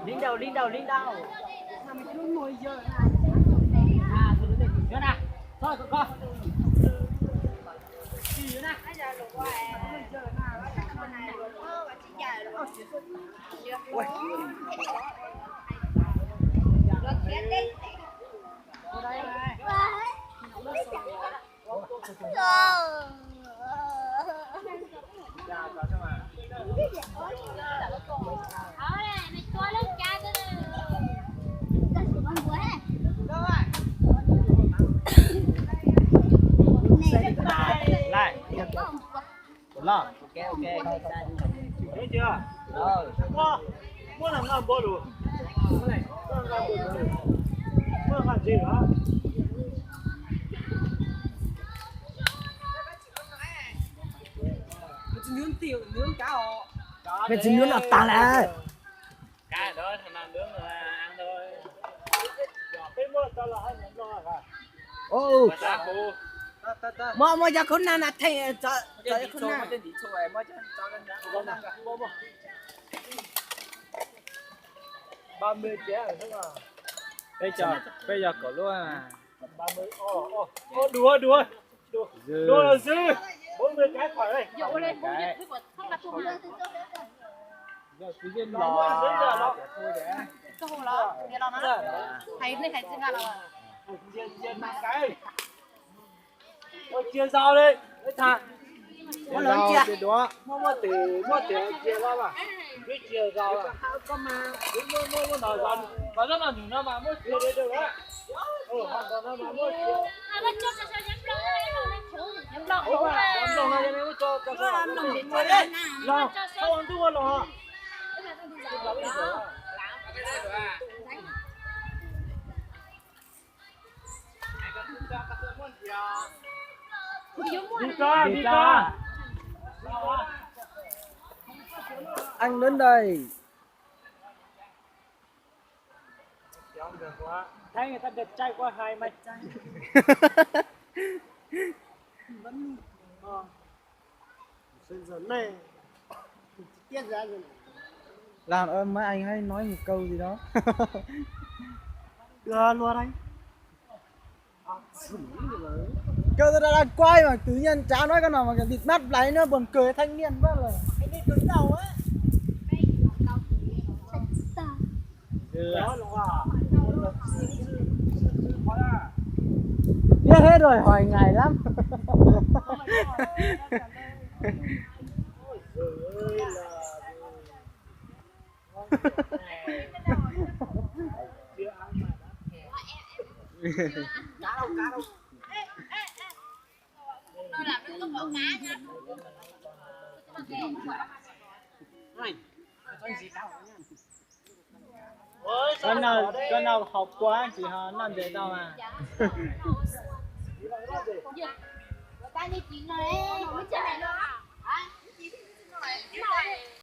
Lính đầu, lính đầu, lính đầu. Nhớ nè. Thôi con. Gì nữa nè. Lại. Lo. Ok ok. Thấy chưa? Rồi. Mua làm ngon bố đủ. Mua làm gì hả? Nướng tiêu, nướng cá họ. Mình chỉ nướng là ta là. Cá đó thằng nào nướng là ăn thôi. Cái mua tao là ăn những đó hả? Ô. Mà giờ con nào thay cho con nào. Ba mươi trẻ rồi thế mà. Bây giờ có luôn à. 30. Đùa đùa. Đùa là dư. 40 cái khỏi đây. Dụ lên 40 cái của không là tụi lên. Giờ cứ yên lò. Cái hồ lò, nghe lò nó. Thấy này thấy chưa là. Chiên mang cái. Ôi chia rau đi. Đấy thà. Có lớn chưa? Đó. Mua tiền chia rau mà. Biết chia rau à. Có mà. Mua nồi rau. Và rất là nhiều nó mà mua chia đây được đấy. Hoàn toàn nó mà mua chia. Nó cho sao nhắm lông đấy, nhắm lông. Đúng rồi. Nhắm lông này cho nên cho Làm nồng điện rồi đấy. Lông. Không ăn thua lông hả? Đi co. Anh đến đây. Thấy người ta đẹp trai quá hai mày trai. Vẫn giờ này tiết ra rồi. Làm ơn mấy anh hãy nói một câu gì đó. Luôn anh. Kêu tôi đang quay mà tự nhiên chả nói cái nào mà cái bịt mắt lấy nữa, buồn cười thanh niên quá rồi. Anh đi cứng đầu á. Đó đúng à. Biết hết rồi, hỏi ngày lắm. Cá đâu. Tôi làm nó có mẫu cá nha. Con nào học quá chỉ họ làm để đâu mà. Ta đi chuyện rồi đấy, không biết chơi này đâu.